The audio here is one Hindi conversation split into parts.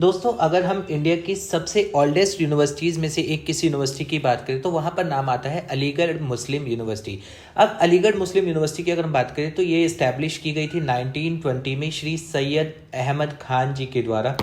दोस्तों, अगर हम इंडिया की सबसे ओल्डेस्ट यूनिवर्सिटीज़ में से एक किसी यूनिवर्सिटी की बात करें तो वहाँ पर नाम आता है अलीगढ़ मुस्लिम यूनिवर्सिटी। अब अलीगढ़ मुस्लिम यूनिवर्सिटी की अगर हम बात करें तो ये इस्टेब्लिश की गई थी 1920 में श्री सैयद अहमद खान जी के द्वारा।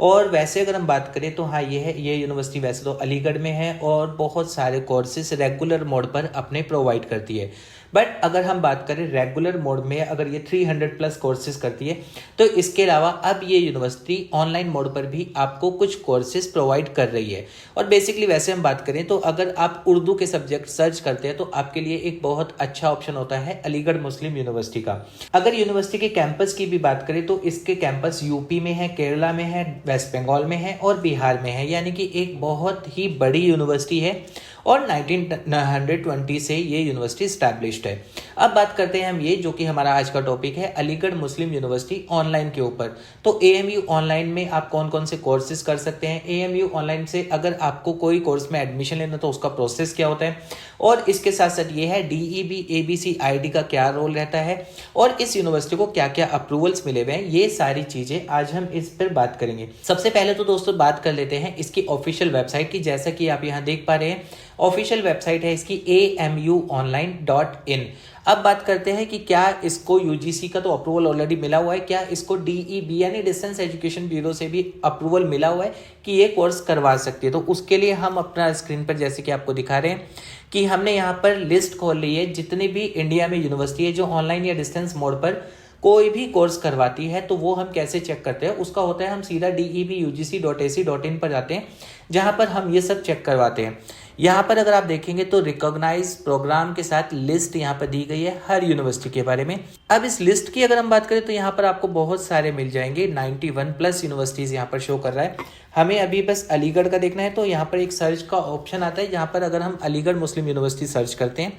और वैसे अगर हम बात करें तो हाँ, ये यूनिवर्सिटी वैसे तो अलीगढ़ में है और बहुत सारे कोर्सेज रेगुलर मोड पर अपने प्रोवाइड करती है। बट अगर हम बात करें रेगुलर मोड में अगर ये 300 प्लस कोर्सेज करती है, तो इसके अलावा अब ये यूनिवर्सिटी ऑनलाइन मोड पर भी आपको कुछ कोर्सेज प्रोवाइड कर रही है। और बेसिकली वैसे हम बात करें तो अगर आप उर्दू के सब्जेक्ट सर्च करते हैं तो आपके लिए एक बहुत अच्छा ऑप्शन होता है अलीगढ़ मुस्लिम यूनिवर्सिटी का। अगर यूनिवर्सिटी के कैंपस की भी बात करें तो इसके कैंपस यूपी में है, केरला में है, वेस्ट बंगाल में है और बिहार में है, यानी कि एक बहुत ही बड़ी यूनिवर्सिटी है और 1920 से ये यूनिवर्सिटी स्टैब्लिश्ड है। अब बात करते हैं हम ये जो कि हमारा आज का टॉपिक है अलीगढ़ मुस्लिम यूनिवर्सिटी ऑनलाइन के ऊपर। तो एएमयू ऑनलाइन में आप कौन कौन से कोर्सेज कर सकते हैं, एएमयू ऑनलाइन से अगर आपको कोई कोर्स में एडमिशन लेना तो उसका प्रोसेस क्या होता है, और इसके साथ साथ ये है डीईबी एबीसी आईडी का क्या रोल रहता है और इस यूनिवर्सिटी को क्या क्या अप्रूवल्स मिले हुए हैं, ये सारी चीजें आज हम इस पर बात करेंगे। सबसे पहले तो दोस्तों बात कर लेते हैं इसकी ऑफिशियल वेबसाइट की। जैसा कि आप यहाँ देख पा रहे हैं ऑफिशियल वेबसाइट है इसकी amuonline.in। अब बात करते हैं कि क्या इसको यूजीसी का तो अप्रूवल ऑलरेडी मिला हुआ है, क्या इसको डीईबी यानी डिस्टेंस एजुकेशन ब्यूरो से भी अप्रूवल मिला हुआ है कि ये कोर्स करवा सकती है। तो उसके लिए हम अपना स्क्रीन पर जैसे कि आपको दिखा रहे हैं कि हमने यहाँ पर लिस्ट खोल ली है जितनी भी इंडिया में यूनिवर्सिटी है जो ऑनलाइन या डिस्टेंस मोड पर कोई भी कोर्स करवाती है। तो वो हम कैसे चेक करते हैं, उसका होता है हम सीधा debugc.ac.in पर जाते हैं जहाँ पर हम ये सब चेक करवाते हैं। यहाँ पर अगर आप देखेंगे तो रिकॉग्नाइज प्रोग्राम के साथ लिस्ट यहाँ पर दी गई है हर यूनिवर्सिटी के बारे में। अब इस लिस्ट की अगर हम बात करें तो यहाँ पर आपको बहुत सारे मिल जाएंगे, 91 प्लस यूनिवर्सिटीज़ यहाँ पर शो कर रहा है। हमें अभी बस अलीगढ़ का देखना है तो यहाँ पर एक सर्च का ऑप्शन आता है, जहाँ पर अगर हम अलीगढ़ मुस्लिम यूनिवर्सिटी सर्च करते हैं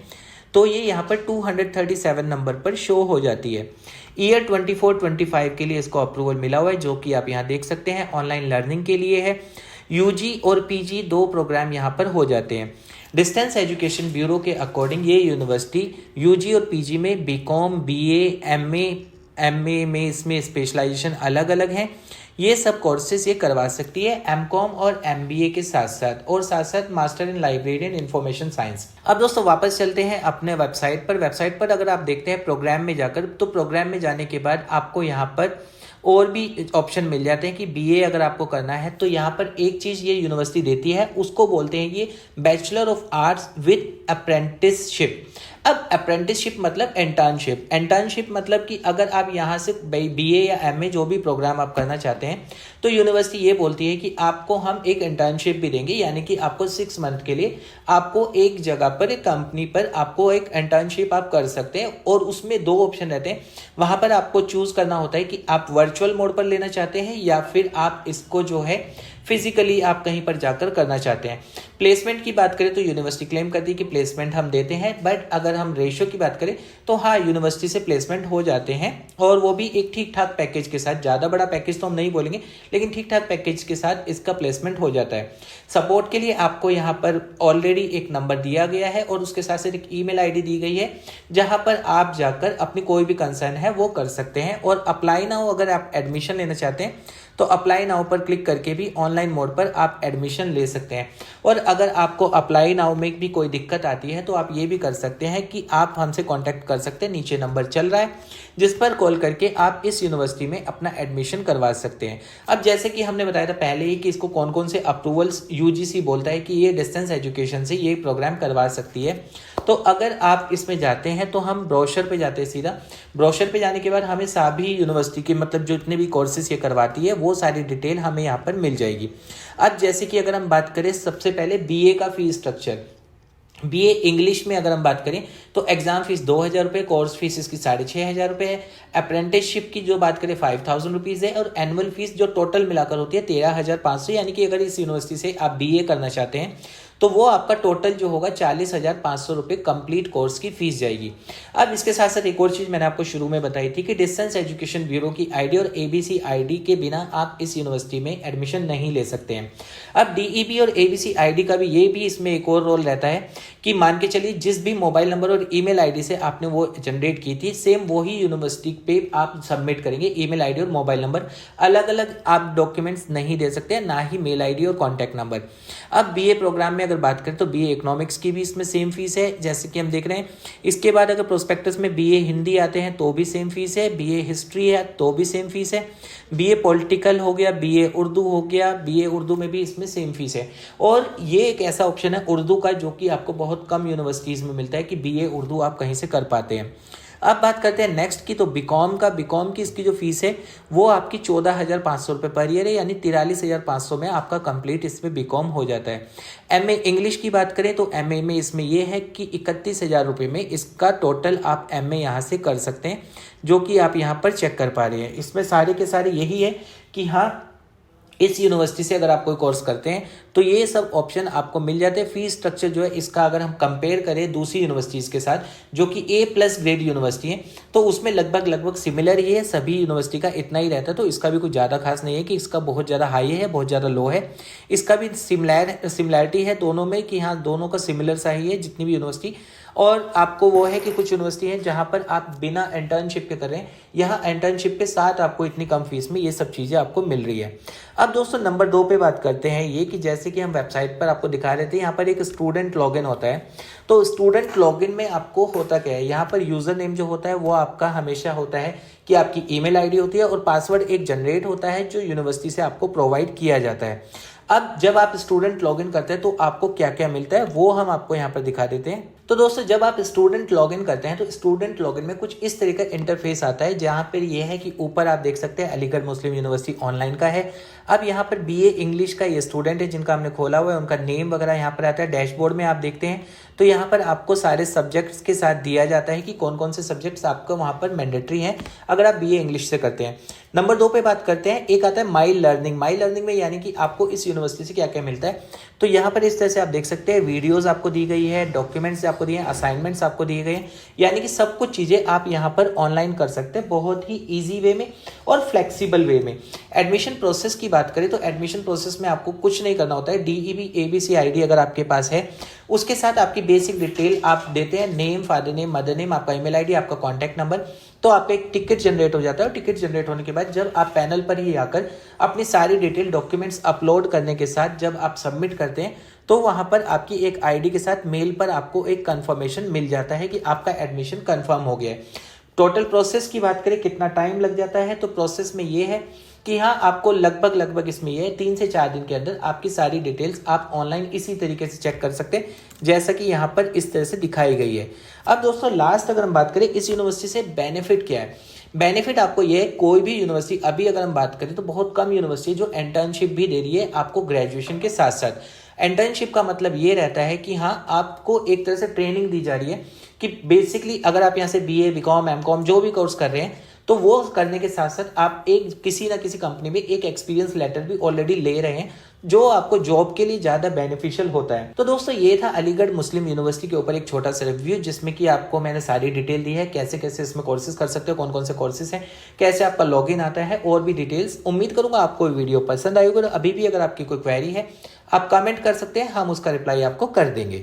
तो ये यहाँ पर 237 नंबर पर शो हो जाती है। ईयर 24-25 के लिए इसको अप्रूवल मिला हुआ है जो कि आप यहाँ देख सकते हैं, ऑनलाइन लर्निंग के लिए है। यूजी और पीजी दो प्रोग्राम यहाँ पर हो जाते हैं। डिस्टेंस एजुकेशन ब्यूरो के अकॉर्डिंग ये यूनिवर्सिटी यूजी और पीजी में बीकॉम, बीए, एमए में इसमें स्पेशलाइजेशन अलग अलग हैं। ये सब कोर्सेज ये करवा सकती है एमकॉम और एमबीए के साथ साथ master in library and information science. अब दोस्तों वापस चलते हैं अपने वेबसाइट पर अगर आप देखते हैं प्रोग्राम में जाकर, तो प्रोग्राम में जाने के बाद आपको यहाँ पर और भी ऑप्शन मिल जाते हैं कि बीए अगर आपको करना है तो यहाँ पर एक चीज़ ये यूनिवर्सिटी देती है, उसको बोलते हैं ये bachelor of arts with apprenticeship. अब अप्रेंटिसशिप मतलब इंटर्नशिप मतलब कि अगर आप यहाँ से बीए या एमए जो भी प्रोग्राम आप करना चाहते हैं तो यूनिवर्सिटी ये बोलती है कि आपको हम एक इंटर्नशिप भी देंगे, यानी कि आपको 6 मंथ के लिए आपको एक जगह पर, एक कंपनी पर आपको एक इंटर्नशिप आप कर सकते हैं। और उसमें 2 ऑप्शन रहते हैं, वहाँ पर आपको चूज करना होता है कि आप वर्चुअल मोड पर लेना चाहते हैं या फिर आप इसको जो है फिजिकली आप कहीं पर जाकर करना चाहते हैं। प्लेसमेंट की बात करें तो यूनिवर्सिटी क्लेम करती है कि प्लेसमेंट हम देते हैं, बट अगर हम रेशियो की बात करें तो हाँ, यूनिवर्सिटी से प्लेसमेंट हो जाते हैं और वो भी एक ठीक ठाक पैकेज के साथ। ज़्यादा बड़ा पैकेज तो हम नहीं बोलेंगे, लेकिन ठीक ठाक पैकेज के साथ इसका प्लेसमेंट हो जाता है। सपोर्ट के लिए आपको यहाँ पर ऑलरेडी एक नंबर दिया गया है और उसके साथ साथ एक ईमेल आईडी दी गई है जहाँ पर आप जाकर अपनी कोई भी कंसर्न है वो कर सकते हैं। और अप्लाई नाउ अगर आप एडमिशन लेना चाहते हैं तो अप्लाई नाउ पर क्लिक करके भी ऑनलाइन मोड पर आप एडमिशन ले सकते हैं। और अगर आपको अप्लाई नाउ में भी कोई दिक्कत आती है तो आप ये भी कर सकते हैं कि आप हमसे कांटेक्ट कर सकते हैं, नीचे नंबर चल रहा है जिस पर कॉल करके आप इस यूनिवर्सिटी में अपना एडमिशन करवा सकते हैं। अब जैसे कि हमने बताया था पहले ही कि इसको कौन कौन से अप्रूवल्स यूजीसी बोलता है कि ये डिस्टेंस एजुकेशन से ये प्रोग्राम करवा सकती है। तो अगर आप इसमें जाते हैं तो हम ब्रोशर पे जाते हैं सीधा। ब्रोशर पे जाने के बाद हमें सभी यूनिवर्सिटी के मतलब जो इतने भी कोर्सेज ये करवाती है वो सारी डिटेल हमें यहाँ पर मिल जाएगी। अब जैसे कि अगर हम बात करें सबसे पहले बीए का फीस स्ट्रक्चर, बीए इंग्लिश में अगर हम बात करें तो एग्जाम फीस 2,000 रुपये, कोर्स फीस इसकी 6,500 रुपये है। अप्रेंटिसशिप की जो बात करें 5,000 रुपीज़ है और एनुअल फीस जो टोटल मिलाकर होती है 13,500। यानी कि अगर इस यूनिवर्सिटी से आप बीए करना चाहते हैं तो वो आपका टोटल जो होगा 40,500 रुपये कंप्लीट कोर्स की फीस जाएगी। अब इसके साथ साथ एक और चीज़ मैंने आपको शुरू में बताई थी कि डिस्टेंस एजुकेशन ब्यूरो की आईडी और एबीसी आईडी के बिना आप इस यूनिवर्सिटी में एडमिशन नहीं ले सकते हैं। अब डीईबी और एबीसी आईडी का भी ये भी इसमें एक और रोल रहता है कि मान के चलिए जिस भी मोबाइल नंबर और ईमेल आईडी से आपने वो जनरेट की थी, सेम वही यूनिवर्सिटी पे आप सबमिट करेंगे। ईमेल आईडी और मोबाइल नंबर अलग अलग आप डॉक्यूमेंट्स नहीं दे सकते, ना ही मेल आईडी और कॉन्टैक्ट नंबर। अब बीए प्रोग्राम में अगर बात करें तो बीए इकोनॉमिक्स की भी इसमें सेम फीस है जैसे कि हम देख रहे हैं। इसके बाद अगर प्रोस्पेक्टस में बीए हिंदी आते हैं तो भी सेम फीस है, बीए हिस्ट्री है तो भी सेम फीस है, बीए पॉलिटिकल हो गया, बीए उर्दू हो गया, बीए उर्दू में भी इसमें सेम फीस है। और ये एक ऐसा ऑप्शन है उर्दू का जो कि आपको बहुत कम यूनिवर्सिटीज़ में मिलता है कि बीए उर्दू आप कहीं से कर पाते हैं। अब बात करते हैं नेक्स्ट की, तो बीकॉम का। बीकॉम की इसकी जो फीस है वो आपकी 14,500 रुपये पर ईयर है, यानी 43,500 में आपका कंप्लीट इसमें बीकॉम हो जाता है। एमए इंग्लिश की बात करें तो एमए में इसमें ये है कि 31,000 रुपये में इसका टोटल आप एमए यहाँ से कर सकते हैं, जो कि आप यहाँ पर चेक कर पा रहे हैं। इसमें सारे के सारे यही है कि हाँ, इस यूनिवर्सिटी से अगर आप कोई कोर्स करते हैं तो ये सब ऑप्शन आपको मिल जाते हैं। फीस स्ट्रक्चर जो है इसका अगर हम कंपेयर करें दूसरी यूनिवर्सिटीज़ के साथ जो कि A+ ग्रेड यूनिवर्सिटी है, तो उसमें लगभग सिमिलर ही है, सभी यूनिवर्सिटी का इतना ही रहता है। तो इसका भी कुछ ज़्यादा खास नहीं है कि इसका बहुत ज़्यादा हाई है बहुत ज़्यादा लो है। इसका भी सिमिलैरिटी है दोनों में कि हाँ, दोनों का सिमिलर सा ही है जितनी भी यूनिवर्सिटी। और आपको वो है कि कुछ यूनिवर्सिटी है जहाँ पर आप बिना इंटर्नशिप के कर रहे हैं, यहाँ इंटर्नशिप के साथ आपको इतनी कम फीस में ये सब चीज़ें आपको मिल रही है। अब दोस्तों नंबर 2 पे बात करते हैं ये कि जैसे कि हम वेबसाइट पर आपको दिखा रहे थे, यहाँ पर एक स्टूडेंट लॉगिन होता है। तो स्टूडेंट लॉगिन में आपको होता क्या है, यहाँ पर यूज़र नेम जो होता है वो आपका हमेशा होता है कि आपकी ईमेल आईडी होती है और पासवर्ड एक जनरेट होता है जो यूनिवर्सिटी से आपको प्रोवाइड किया जाता है। अब जब आप स्टूडेंट लॉगिन करते हैं तो आपको क्या क्या मिलता है वो हम आपको यहाँ पर दिखा देते हैं। तो दोस्तों जब आप स्टूडेंट लॉगिन करते हैं तो स्टूडेंट लॉगिन में कुछ इस तरह का इंटरफेस आता है, जहाँ पर ये है कि ऊपर आप देख सकते हैं अलीगढ़ मुस्लिम यूनिवर्सिटी ऑनलाइन का है। अब यहाँ पर बीए इंग्लिश का ये स्टूडेंट है जिनका हमने खोला हुआ है, उनका नेम वगैरह यहाँ पर आता है। डैशबोर्ड में आप देखते हैं तो यहाँ पर आपको सारे सब्जेक्ट्स के साथ दिया जाता है कि कौन कौन से सब्जेक्ट्स आपको वहाँ पर मैंडेटरी हैं अगर आप बीए इंग्लिश से करते हैं। नंबर 2 पे बात करते हैं, एक आता है माई लर्निंग। माई लर्निंग में यानी कि आपको इस यूनिवर्सिटी से क्या क्या मिलता है, तो यहाँ पर इस तरह से आप देख सकते हैं वीडियोस आपको दी गई है, डॉक्यूमेंट्स आपको दिए हैं, असाइनमेंट्स आपको दिए गए हैं, यानी कि सब कुछ चीज़ें आप यहाँ पर ऑनलाइन कर सकते हैं बहुत ही ईजी वे में और फ्लेक्सिबल वे में। एडमिशन प्रोसेस की बात करें तो एडमिशन प्रोसेस में आपको कुछ नहीं करना होता है। डीईबी एबीसी आईडी अगर आपके पास है उसके साथ आपकी बेसिक डिटेल आप देते हैं, name, father name, mother name, आपका ईमेल आईडी, आपका कॉन्टैक्ट नंबर, तो आपका एक टिकट जनरेट हो जाता है। और टिकट जनरेट होने के बाद जब आप पैनल पर ही आकर अपनी सारी डिटेल डॉक्यूमेंट्स अपलोड करने के साथ जब आप सबमिट करते हैं तो वहाँ पर आपकी एक आईडी के साथ मेल पर आपको एक कंफर्मेशन मिल जाता है कि आपका एडमिशन कंफर्म हो गया है। टोटल प्रोसेस की बात करें कितना टाइम लग जाता है, तो प्रोसेस में ये है कि हाँ, आपको लगभग इसमें ये 3 से 4 दिन के अंदर आपकी सारी डिटेल्स आप ऑनलाइन इसी तरीके से चेक कर सकते हैं जैसा कि यहाँ पर इस तरह से दिखाई गई है। अब दोस्तों लास्ट अगर हम बात करें इस यूनिवर्सिटी से बेनिफिट क्या है, बेनिफिट आपको ये, कोई भी यूनिवर्सिटी अभी अगर हम बात करें तो बहुत कम यूनिवर्सिटी जो इंटर्नशिप भी दे रही है आपको ग्रेजुएशन के साथ साथ। इंटर्नशिप का मतलब ये रहता है कि हाँ, आपको एक तरह से ट्रेनिंग दी जा रही है कि बेसिकली अगर आप यहाँ से बीए, बीकॉम, एमकॉम जो भी कोर्स कर रहे हैं तो वो करने के साथ साथ आप एक किसी ना किसी कंपनी में एक एक्सपीरियंस लेटर भी ऑलरेडी ले रहे हैं जो आपको जॉब के लिए ज़्यादा बेनिफिशियल होता है। तो दोस्तों ये था अलीगढ़ मुस्लिम यूनिवर्सिटी के ऊपर एक छोटा सा रिव्यू जिसमें कि आपको मैंने सारी डिटेल दी है, कैसे कैसे इसमें कोर्सेज कर सकते हो, कौन कौन से कोर्सेज हैं, कैसे आपका लॉगिन आता है और भी डिटेल्स। उम्मीद करूंगा आपको वीडियो पसंद आई होगी। अभी भी अगर आपकी कोई क्वेरी है आप कमेंट कर सकते हैं, हम उसका रिप्लाई आपको कर देंगे।